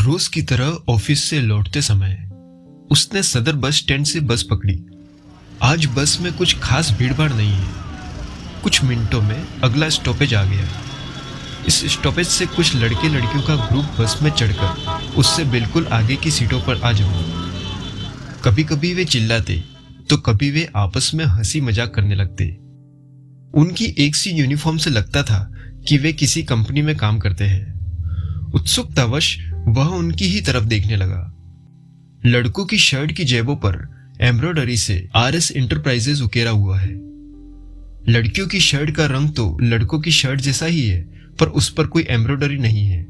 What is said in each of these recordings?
रोज की तरह ऑफिस से लौटते समय उसने सदर बस स्टैंड से बस पकड़ी। आज बस में कुछ खास भीड़भाड़ नहीं है। कुछ मिनटों में अगला स्टॉपेज आ गया। इस स्टॉपेज से कुछ लड़के लड़कियों का ग्रुप बस में चढ़कर उससे बिल्कुल आगे की सीटों पर आ जमा। कभी कभी वे चिल्लाते तो कभी वे आपस में हंसी मजाक करने लगते। उनकी एक सी यूनिफॉर्म से लगता था कि वे किसी कंपनी में काम करते हैं। उत्सुकतावश वह उनकी ही तरफ देखने लगा। लड़कों की शर्ट की जेबों पर एम्ब्रॉयडरी से आरएस इंटरप्राइजेज उकेरा हुआ है। लड़कियों की शर्ट का रंग तो लड़कों की शर्ट जैसा ही है, पर उस पर कोई एम्ब्रॉयडरी नहीं है।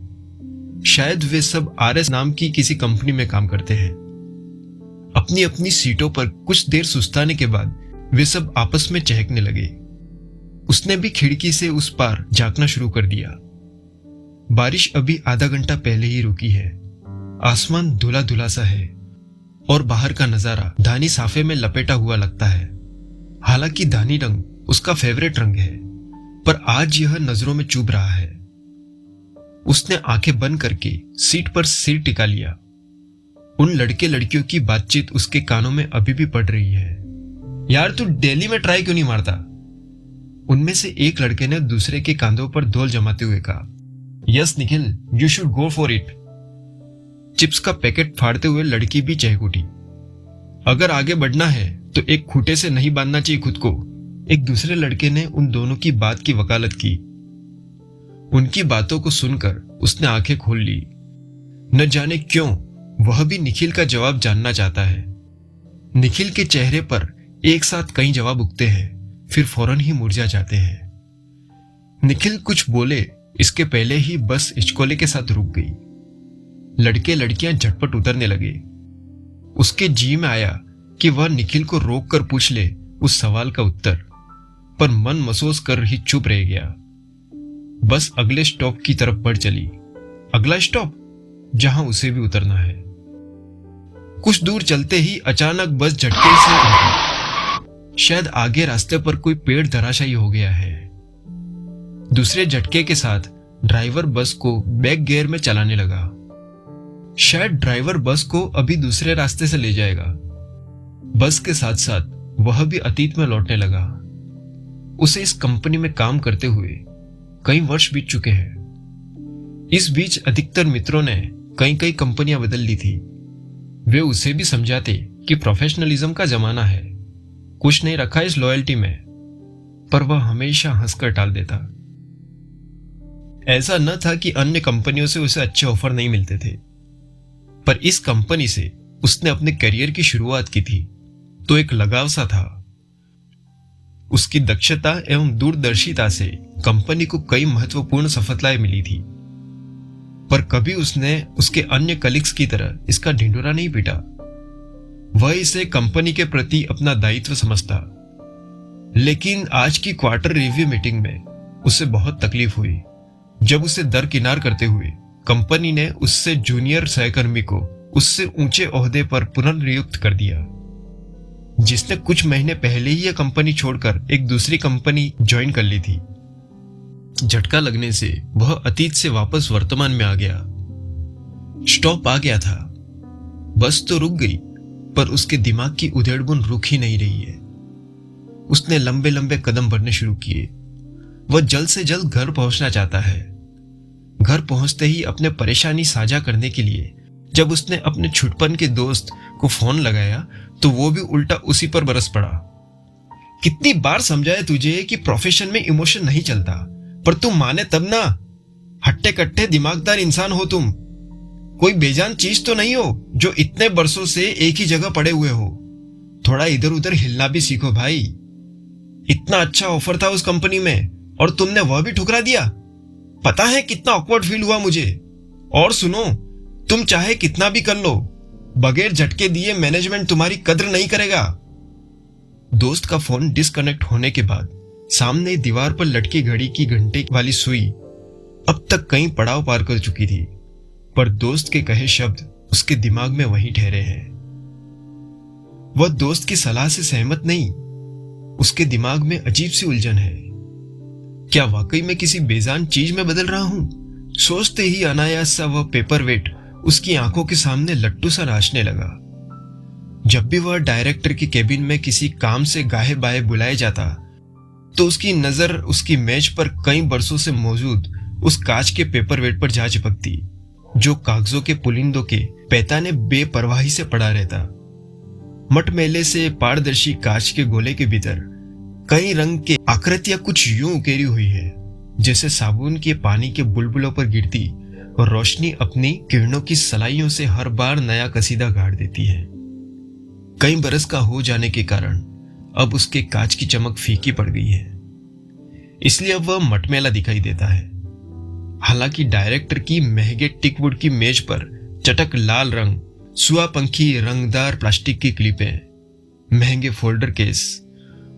शायद वे सब आरएस नाम की किसी कंपनी में काम करते हैं। अपनी अपनी सीटों पर कुछ देर सुस्ताने के बाद वे सब आपस में चहकने लगे। उसने भी खिड़की से उस पार झांकना शुरू कर दिया। बारिश अभी आधा घंटा पहले ही रुकी है। आसमान धुला धुला सा है और बाहर का नजारा धानी साफे में लपेटा हुआ लगता है। हालांकि धानी रंग उसका फेवरेट रंग है, पर आज यह नजरों में चुभ रहा है। उसने आंखें बंद करके सीट पर सिर टिका लिया। उन लड़के लड़कियों की बातचीत उसके कानों में अभी भी पड़ रही है। यार, तू दिल्ली में ट्राई क्यों नहीं मारता? उनमें से एक लड़के ने दूसरे के कांधों पर धौल जमाते हुए कहा, yes Nikhil, you should go for it. Chips का पैकेट फाड़ते हुए लड़की भी चहक उठी। अगर आगे बढ़ना है तो एक खूंटे से नहीं बांधना चाहिए खुद को। एक दूसरे लड़के ने उन दोनों की बात की वकालत की। उनकी बातों को सुनकर उसने आंखें खोल ली। न जाने क्यों वह भी निखिल का जवाब जानना चाहता है। निखिल के चेहरे पर एक साथ कई जवाब उगते हैं, फिर फौरन ही मुरझा जाते हैं। निखिल कुछ बोले इसके पहले ही बस हिचकोले के साथ रुक गई। लड़के लड़कियां झटपट उतरने लगे। उसके जी में आया कि वह निखिल को रोक कर पूछ ले उस सवाल का उत्तर, पर मन महसूस कर ही चुप रह गया। बस अगले स्टॉप की तरफ बढ़ चली। अगला स्टॉप जहां उसे भी उतरना है। कुछ दूर चलते ही अचानक बस झटके से रुकी। शायद आगे रास्ते पर कोई पेड़ धराशायी हो गया है। दूसरे झटके के साथ ड्राइवर बस को बैक गियर में चलाने लगा। शायद ड्राइवर बस को अभी दूसरे रास्ते से ले जाएगा। बस के साथ साथ वह भी अतीत में लौटने लगा। उसे इस कंपनी में काम करते हुए कई वर्ष बीत चुके हैं। इस बीच अधिकतर मित्रों ने कई कई कंपनियां बदल ली थी। वे उसे भी समझाते कि प्रोफेशनलिज्म का जमाना है, कुछ नहीं रखा इस लॉयल्टी में, पर वह हमेशा हंसकर टाल देता। ऐसा न था कि अन्य कंपनियों से उसे अच्छे ऑफर नहीं मिलते थे, पर इस कंपनी से उसने अपने करियर की शुरुआत की थी तो एक लगाव सा था। उसकी दक्षता एवं दूरदर्शिता से कंपनी को कई महत्वपूर्ण सफलताएं मिली थी, पर कभी उसने उसके अन्य कलीग्स की तरह इसका ढिंढोरा नहीं पीटा। वह इसे कंपनी के प्रति अपना दायित्व समझता। लेकिन आज की क्वार्टर रिव्यू मीटिंग में उसे बहुत तकलीफ हुई जब उसे दरकिनार करते हुए कंपनी ने उससे जूनियर सहकर्मी को उससे ऊंचे ओहदे पर पुनर्नियुक्त कर दिया, जिसने कुछ महीने पहले ही यह कंपनी छोड़कर एक दूसरी कंपनी ज्वाइन कर ली थी। झटका लगने से वह अतीत से वापस वर्तमान में आ गया। स्टॉप आ गया था। बस तो रुक गई, पर उसके दिमाग की उधेड़बुन रुक ही नहीं रही है। उसने लंबे लंबे कदम बढ़ने शुरू किए। वह जल्द से जल्द घर पहुंचना चाहता है। घर पहुंचते ही अपने परेशानी साझा करने के लिए जब उसने अपने छुटपन के दोस्त को फोन लगाया तो वो भी उल्टा उसी पर बरस पड़ा। कितनी बार समझाया तुझे कि प्रोफेशन में इमोशन नहीं चलता, पर तुम माने तब ना। हट्टे कट्टे दिमागदार इंसान हो तुम। कोई बेजान चीज तो नहीं हो जो इतने बरसों से एक ही जगह पड़े हुए हो। थोड़ा इधर उधर हिलना भी सीखो भाई। इतना अच्छा ऑफर था उस कंपनी में और तुमने वह भी ठुकरा दिया। पता है कितना ऑकवर्ड फील हुआ मुझे। और सुनो, तुम चाहे कितना भी कर लो, बगैर झटके दिए मैनेजमेंट तुम्हारी कद्र नहीं करेगा। दोस्त का फोन डिस्कनेक्ट होने के बाद सामने दीवार पर लटकी घड़ी की घंटे वाली सुई अब तक कई पड़ाव पार कर चुकी थी, पर दोस्त के कहे शब्द उसके दिमाग में वहीं ठहरे हैं। वह दोस्त की सलाह से सहमत नहीं। उसके दिमाग में अजीब सी उलझन है। क्या वाकई में किसी बेजान चीज में बदल रहा हूं? सोचते ही अनायास सा वह पेपर वेट उसकी आंखों के सामने लट्टू सा नाचने लगा। जब भी वह डायरेक्टर की केबिन में किसी काम से गाहे बाहे बुलाया जाता तो उसकी नजर उसकी मेज पर कई बरसों से मौजूद उस कांच के पेपर वेट पर जा चिपकती, जो कागजों के पुलिंदों के पैताने बेपरवाही से पड़ा रहता। मटमैले से पारदर्शी कांच के गोले के भीतर कई रंग के आकृतियां कुछ यूं उकेरी हुई है, जैसे साबुन के पानी के बुलबुलों पर गिरती और रोशनी अपनी किरणों की सलाइयों से हर बार नया कसीदा गाड़ देती है। कई बरस का हो जाने के कारण अब उसके कांच की चमक फीकी पड़ गई है, इसलिए अब वह मटमैला दिखाई देता है। हालांकि डायरेक्टर की महंगे टिकवुड की मेज पर चटक लाल रंग, सुआपंखी रंगदार प्लास्टिक की क्लिपें, महंगे फोल्डर केस,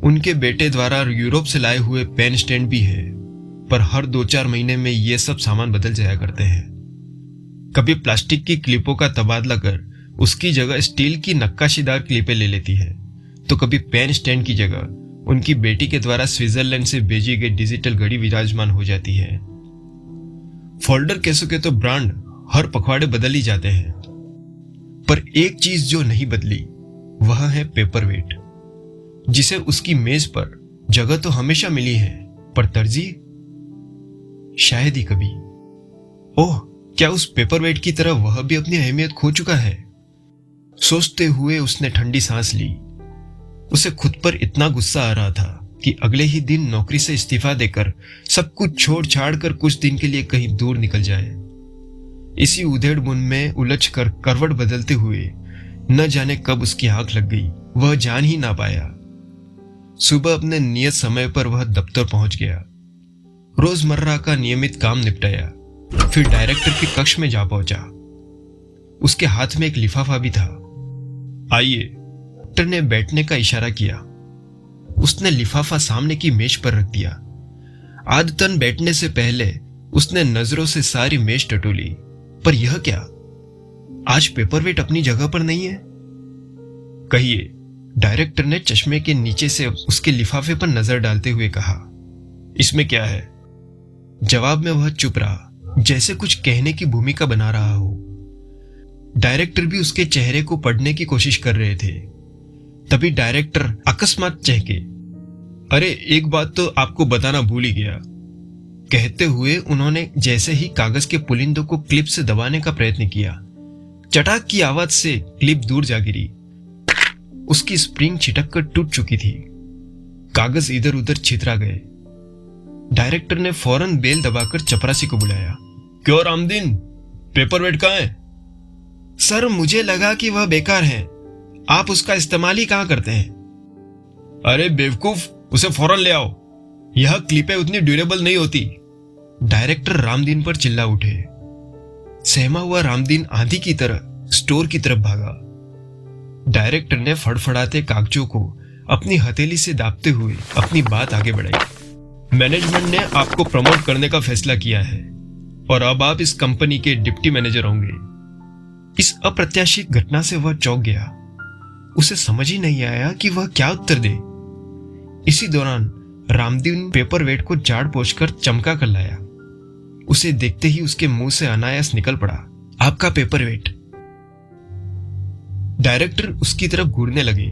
उनके बेटे द्वारा यूरोप से लाए हुए पेन स्टैंड भी है, पर हर 2-4 महीने में ये सब सामान बदल जाया करते हैं। कभी प्लास्टिक की क्लिपों का तबादला कर उसकी जगह स्टील की नक्काशीदार क्लिपें ले लेती है, तो कभी पेन स्टैंड की जगह उनकी बेटी के द्वारा स्विट्जरलैंड से भेजी गई डिजिटल घड़ी विराजमान हो जाती है। फोल्डर केसों के तो ब्रांड हर पखवाड़े बदल ही जाते हैं, पर एक चीज जो नहीं बदली वह है पेपरवेट, जिसे उसकी मेज पर जगह तो हमेशा मिली है, पर तरजीह शायद ही कभी। ओह, क्या उस पेपरवेट की तरह वह भी अपनी अहमियत खो चुका है? सोचते हुए उसने ठंडी सांस ली। उसे खुद पर इतना गुस्सा आ रहा था कि अगले ही दिन नौकरी से इस्तीफा देकर सब कुछ छोड़ छाड़ कर कुछ दिन के लिए कहीं दूर निकल जाए। इसी उधेड़-बुन में उलझ कर करवट बदलते हुए न जाने कब उसकी आंख लग गई, वह जान ही ना पाया। सुबह अपने नियत समय पर वह दफ्तर पहुंच गया, रोजमर्रा का नियमित काम निपटाया, फिर डायरेक्टर के कक्ष में जा पहुंचा। उसके हाथ में एक लिफाफा भी था। आइए, डॉक्टर ने बैठने का इशारा किया। उसने लिफाफा सामने की मेज पर रख दिया। आदतन बैठने से पहले उसने नजरों से सारी मेज टटोली, पर यह क्या? आज पेपरवेट अपनी जगह पर नहीं है? कहिए, डायरेक्टर ने चश्मे के नीचे से उसके लिफाफे पर नजर डालते हुए कहा। इसमें क्या है? जवाब में वह चुप रहा, जैसे कुछ कहने की भूमिका बना रहा हो। डायरेक्टर भी उसके चेहरे को पढ़ने की कोशिश कर रहे थे। तभी डायरेक्टर अकस्मात चहके, अरे एक बात तो आपको बताना भूल ही गया। कहते हुए उन्होंने जैसे ही कागज के पुलिंदों को क्लिप से दबाने का प्रयत्न किया, चटाक की आवाज से क्लिप दूर जा गिरी। उसकी स्प्रिंग छिटक कर टूट चुकी थी। कागज इधर उधर छितरा गए। डायरेक्टर ने फौरन बेल दबाकर चपरासी को बुलाया। क्यों रामदीन, पेपरवेट कहाँ है? सर, मुझे लगा कि वह बेकार है, आप उसका इस्तेमाल ही कहां करते हैं? अरे बेवकूफ, उसे फौरन ले आओ, यह क्लिपें उतनी ड्यूरेबल नहीं होती। डायरेक्टर रामदीन पर चिल्ला उठे। सहमा हुआ रामदीन आंधी की तरह स्टोर की तरफ भागा। डायरेक्टर ने फड़फड़ाते कागजों को अपनी हथेली से दाबते हुए अपनी बात आगे बढ़ाई। मैनेजमेंट ने आपको प्रमोट करने का फैसला किया है और अब आप इस कंपनी के डिप्टी मैनेजर होंगे। इस अप्रत्याशित घटना से वह चौंक गया। उसे समझ ही नहीं आया कि वह क्या उत्तर दे। इसी दौरान रामदीन पेपरवेट को झाड़ पोंछ कर चमका कर लाया। उसे देखते ही उसके मुंह से अनायास निकल पड़ा, आपका पेपरवेट। डायरेक्टर उसकी तरफ घूरने लगे।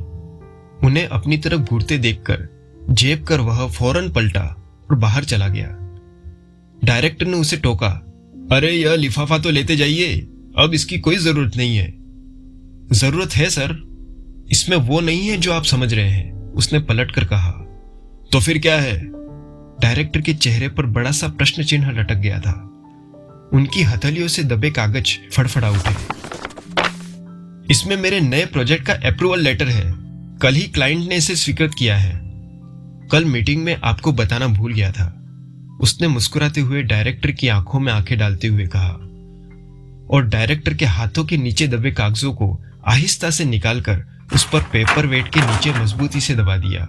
उन्हें अपनी तरफ घूरते देखकर झेप कर वह फौरन पलटा और बाहर चला गया। डायरेक्टर ने उसे टोका, अरे यह लिफाफा तो लेते जाइए, अब इसकी कोई जरूरत नहीं है। जरूरत है सर, इसमें वो नहीं है जो आप समझ रहे हैं, उसने पलटकर कहा। तो फिर क्या है? डायरेक्टर के चेहरे पर बड़ा सा प्रश्न चिन्ह लटक गया था। उनकी हथेलियों से दबे कागज फड़फड़ा उठे। इसमें मेरे नए प्रोजेक्ट का अप्रूवल लेटर है, कल ही क्लाइंट ने इसे स्वीकृत किया है। कल मीटिंग में आपको बताना भूल गया था, उसने मुस्कुराते हुए डायरेक्टर की आंखों में आंखें डालते हुए कहा, और डायरेक्टर के हाथों के नीचे दबे कागजों को आहिस्ता से निकालकर उस पर पेपरवेट के नीचे मजबूती से दबा दिया।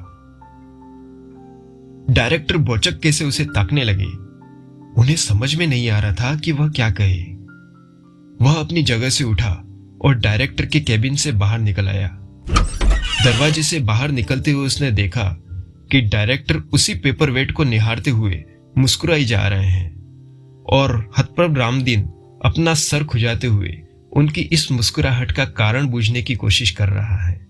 डायरेक्टर बोचक्के से उसे ताकने लगे। उन्हें समझ में नहीं आ रहा था कि वह क्या कहे। वह अपनी जगह से उठा और डायरेक्टर के केबिन से बाहर निकल आया। दरवाजे से बाहर निकलते हुए उसने देखा कि डायरेक्टर उसी पेपरवेट को निहारते हुए मुस्कुराई जा रहे हैं और हतप्रभ रामदीन अपना सर खुजाते हुए उनकी इस मुस्कुराहट का कारण बूझने की कोशिश कर रहा है।